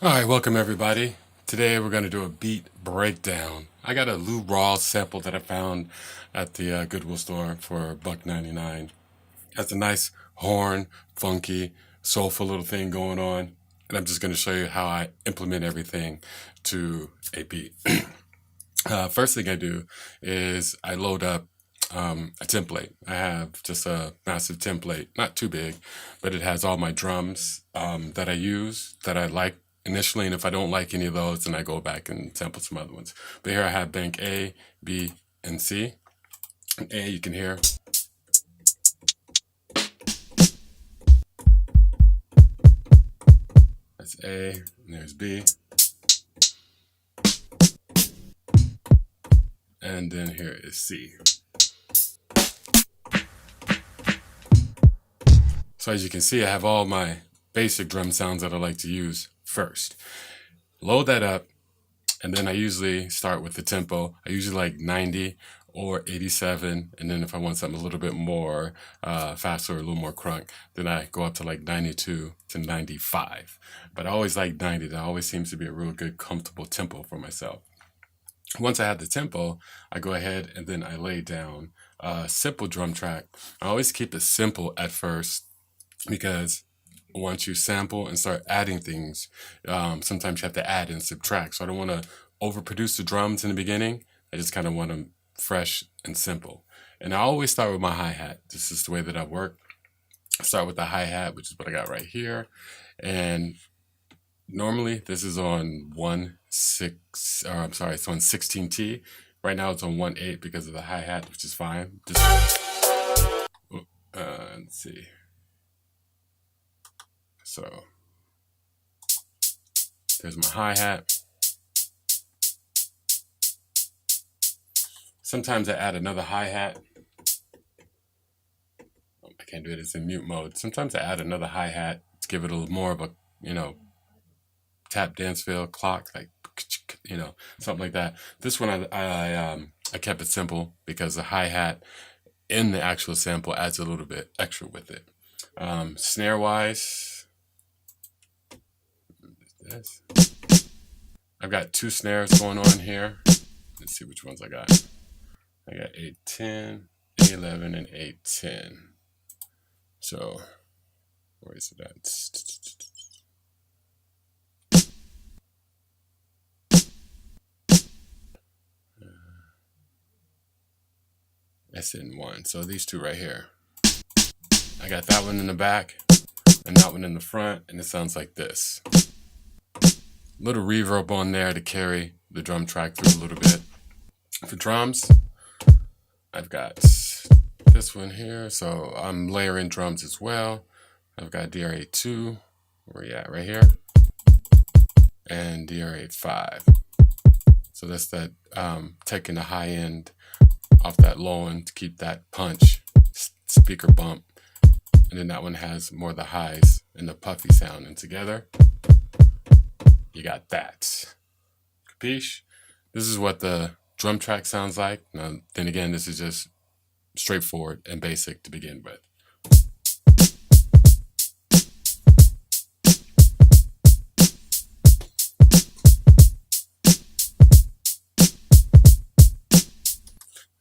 All right, welcome everybody. Today we're going to do a beat breakdown. I got a Lou Rawls sample that I found at the Goodwill store for $1.99. Has a nice horn, funky, soulful little thing going on, and I'm just going to show you how I implement everything to a beat. First thing I do is I load up a template. I have just a massive template, not too big, but it has all my drums that I use that I like initially. And if I don't like any of those, then I go back and sample some other ones. But here I have bank A, B, and C. And A, you can hear. That's A, and there's B. And then here is C. So as you can see, I have all my basic drum sounds that I like to use first. Load that up, and then I usually start with the tempo. I usually like 90 or 87, and then if I want something a little bit more faster or a little more crunk, then I go up to like 92 to 95. But I always like 90. That always seems to be a real good, comfortable tempo for myself. Once I have the tempo, I go ahead and then I lay down a simple drum track. I always keep it simple at first because once you sample and start adding things, sometimes you have to add and subtract. So I don't want to overproduce the drums in the beginning. I just kind of want them fresh and simple. And I always start with my hi-hat. This is the way that I work. I start with the hi-hat, which is what I got right here. And normally this is on it's on 16T. Right now it's on 1/8 because of the hi-hat, which is fine. Let's see. So there's my hi-hat. Sometimes I add another hi-hat. I can't do it, it's in mute mode. Sometimes I add another hi-hat to give it a little more of a, tap dance feel, clock, like, something like that. This one I kept it simple because the hi-hat in the actual sample adds a little bit extra with it. Snare wise, I've got 2 snares going on here. Let's see which ones I got. I got 810, 811, and 810. So where is it at? SN1. So these 2 right here. I got that one in the back and that one in the front, and it sounds like this. Little reverb on there to carry the drum track through a little bit. For drums, I've got this one here, so I'm layering drums as well. I've got DR8-2, where you at, right here, and DR8-5. So that's that taking the high end off that low end to keep that punch, speaker bump, and then that one has more of the highs and the puffy sound, and together you got that. Capiche? This is what the drum track sounds like. Now, then again, this is just straightforward and basic to begin with.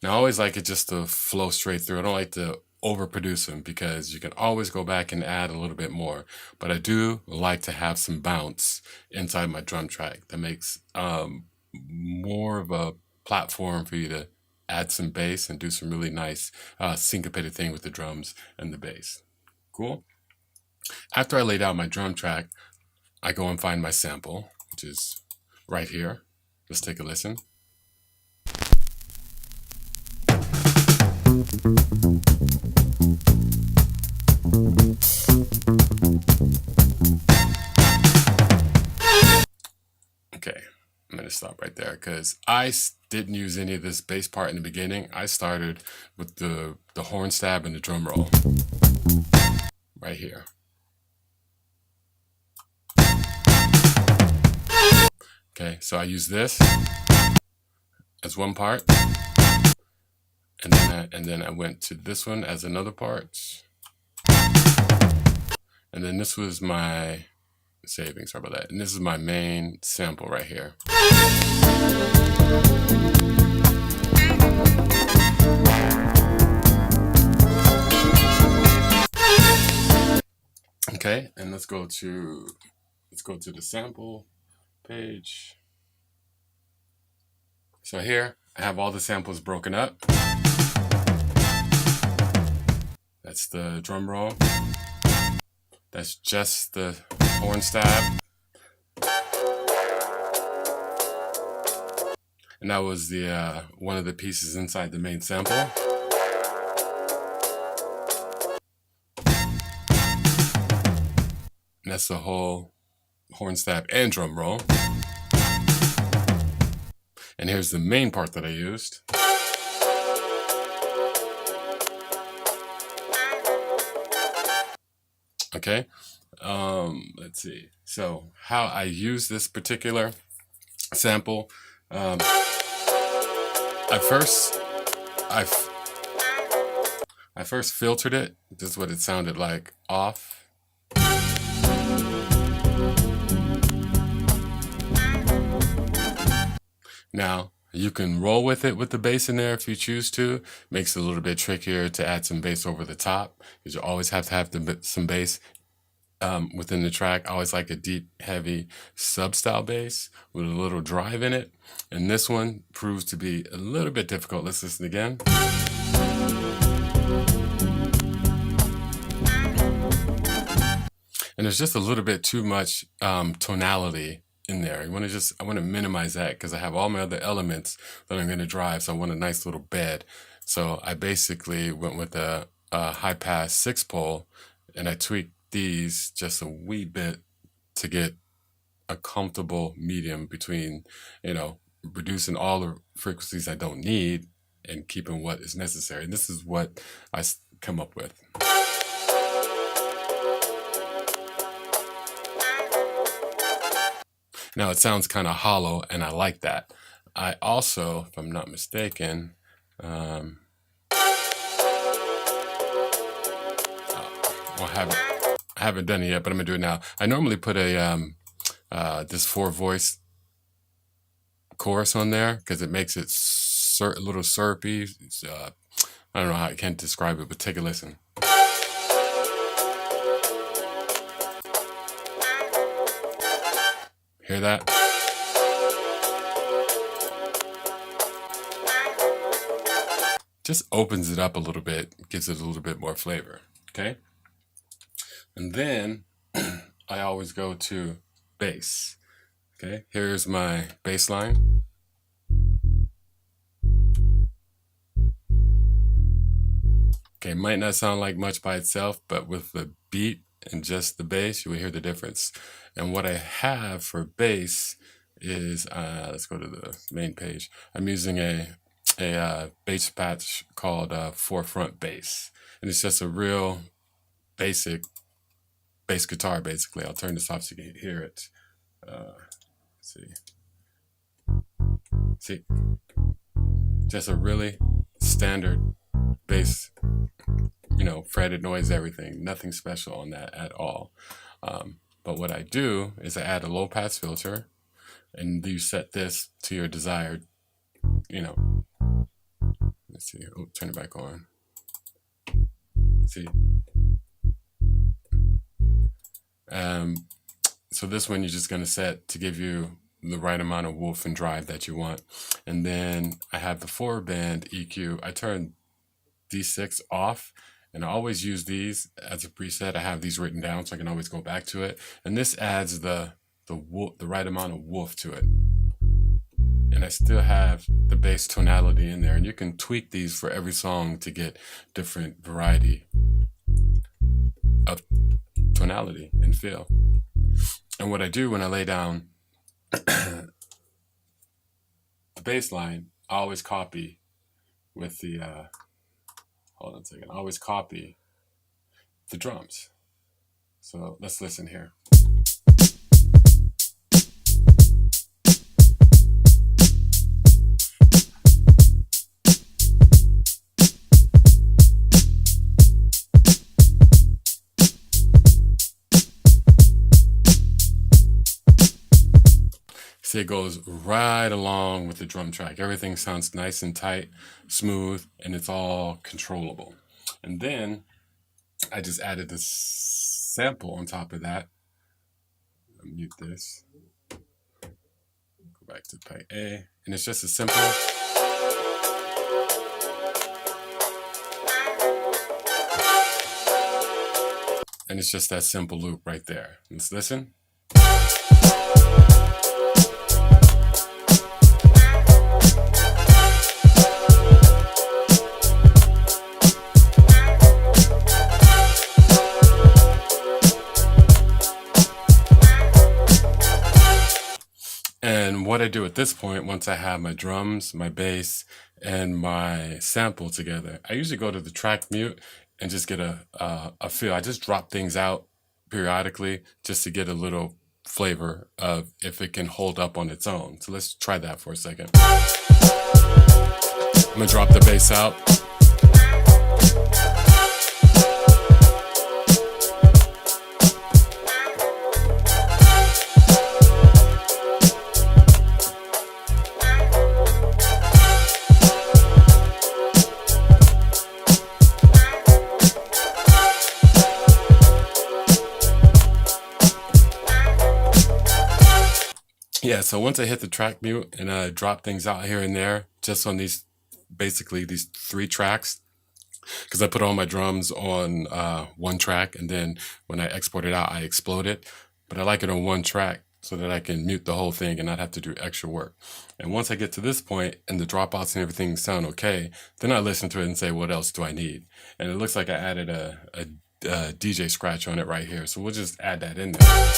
Now, I always like it just to flow straight through. I don't like to overproduce them because you can always go back and add a little bit more. But I do like to have some bounce inside my drum track that makes more of a platform for you to add some bass and do some really nice syncopated thing with the drums and the bass. Cool? After I laid out my drum track, I go and find my sample, which is right here. Let's take a listen. Okay, I'm going to stop right there because I didn't use any of this bass part in the beginning. I started with the horn stab and the drum roll right here. Okay, so I use this as one part, and then I went to this one as another part, and then this was my saving. Sorry about that. And this is my main sample right here. Okay, and let's go to the sample page. So here I have all the samples broken up. That's the drum roll. That's just the horn stab. And that was the one of the pieces inside the main sample. And that's the whole horn stab and drum roll. And here's the main part that I used. Okay, let's see. So how I use this particular sample, I first filtered it. This is what it sounded like off. Now, you can roll with it with the bass in there if you choose to. Makes it a little bit trickier to add some bass over the top, because you always have to have some bass within the track. I always like a deep, heavy sub-style bass with a little drive in it. And this one proves to be a little bit difficult. Let's listen again. And there's just a little bit too much tonality in there. I want to minimize that because I have all my other elements that I'm going to drive. So I want a nice little bed. So I basically went with a high pass 6-pole, and I tweaked these just a wee bit to get a comfortable medium between, reducing all the frequencies I don't need and keeping what is necessary. And this is what I come up with. Now it sounds kind of hollow, and I like that. I also, if I'm not mistaken, I haven't done it yet, but I'm gonna do it now. I normally put a this 4-voice chorus on there because it makes it a little syrupy. I don't know how I can't describe it, but take a listen. Hear that? Just opens it up a little bit, gives it a little bit more flavor, okay? And then I always go to bass, okay? Here's my bass line. Okay, might not sound like much by itself, but with the beat and just the bass, you will hear the difference. And what I have for bass is, let's go to the main page. I'm using a bass patch called Forefront Bass. And it's just a real basic bass guitar, basically. I'll turn this off so you can hear it. Let's see, just a really standard bass, fretted noise, everything. Nothing special on that at all. But what I do is I add a low pass filter, and you set this to your desired, let's see, turn it back on. Let's see. So this one you're just going to set to give you the right amount of woof and drive that you want. And then I have the 4-band EQ. I turn D6 off, and I always use these as a preset. I have these written down so I can always go back to it. And this adds the right amount of woof to it. And I still have the bass tonality in there. And you can tweak these for every song to get different variety of tonality and feel. And what I do when I lay down the bass line, I always copy with the hold on a second. I always copy the drums. So let's listen here. See, it goes right along with the drum track. Everything sounds nice and tight, smooth, and it's all controllable. And then I just added this sample on top of that. I'll mute this. Go back to type A. And it's just a simple. And it's just that simple loop right there. Let's listen. And what I do at this point, once I have my drums, my bass, and my sample together, I usually go to the track mute and just get a feel. I just drop things out periodically just to get a little flavor of if it can hold up on its own. So let's try that for a second. I'm gonna drop the bass out. Yeah, so once I hit the track mute and I drop things out here and there, just on these, basically these 3 tracks, because I put all my drums on one track, and then when I export it out, I explode it. But I like it on one track so that I can mute the whole thing and not have to do extra work. And once I get to this point and the dropouts and everything sound okay, then I listen to it and say, what else do I need? And it looks like I added a DJ scratch on it right here. So we'll just add that in there.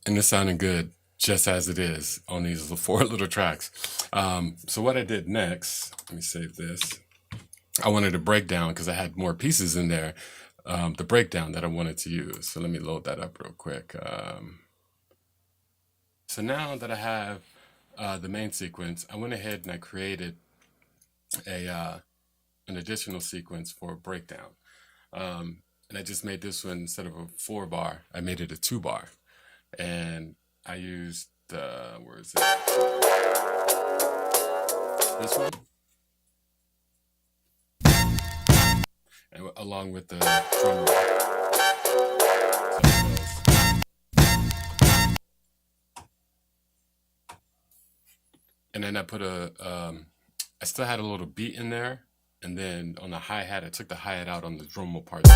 And it's sounding good just as it is on these 4 little tracks. So what I did next, let me save this. I wanted a breakdown because I had more pieces in there, the breakdown that I wanted to use. So let me load that up real quick. So now that I have the main sequence, I went ahead and I created an additional sequence for a breakdown. And I just made this one, instead of a 4-bar, I made it a 2-bar. And I used, where is it? This one. And along with the drum roll. And then I put I still had a little beat in there. And then on the hi-hat, I took the hi-hat out on the drum roll part.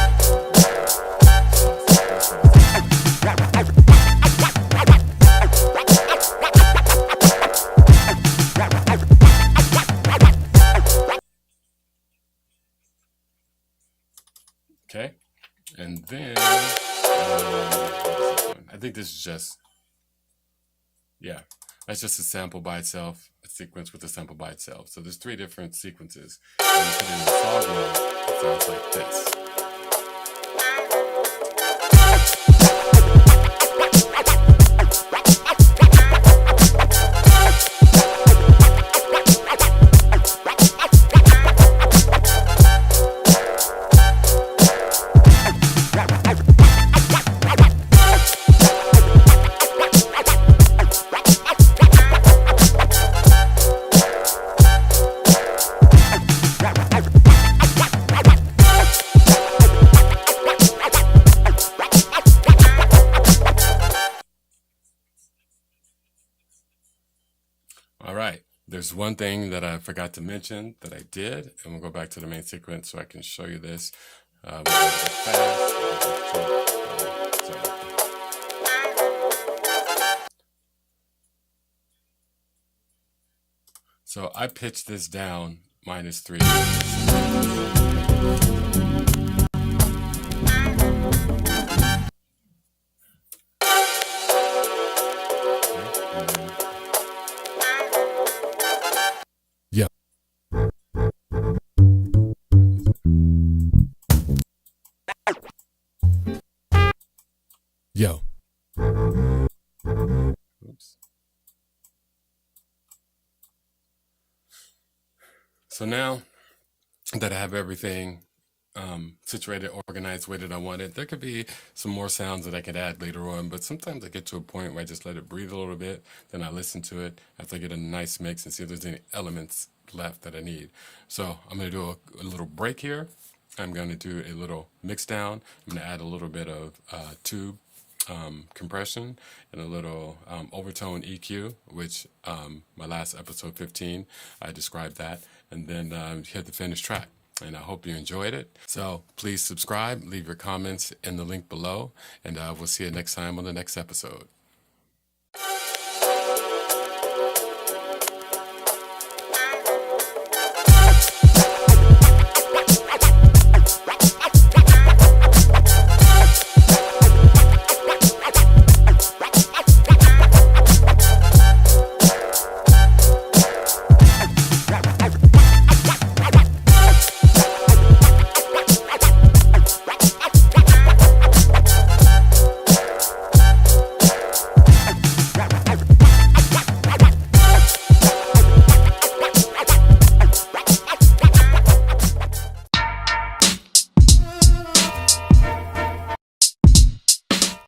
Okay, and then I think this is just, yeah, that's just a sample by itself, a sequence with a sample by itself. So there's 3 different sequences. When you put it in the song mode, it sounds like this. All right, there's one thing that I forgot to mention that I did, and we'll go back to the main sequence so I can show you this. So I pitched this down -3. So now that I have everything situated, organized, the way that I want it, there could be some more sounds that I could add later on, but sometimes I get to a point where I just let it breathe a little bit, then I listen to it after I get a nice mix and see if there's any elements left that I need. So I'm going to do a little break here. I'm going to do a little mix down. I'm going to add a little bit of tube compression and a little overtone EQ, which my last episode 15, I described that, and then hit the finished track. And I hope you enjoyed it. So please subscribe, leave your comments in the link below, and we'll see you next time on the next episode.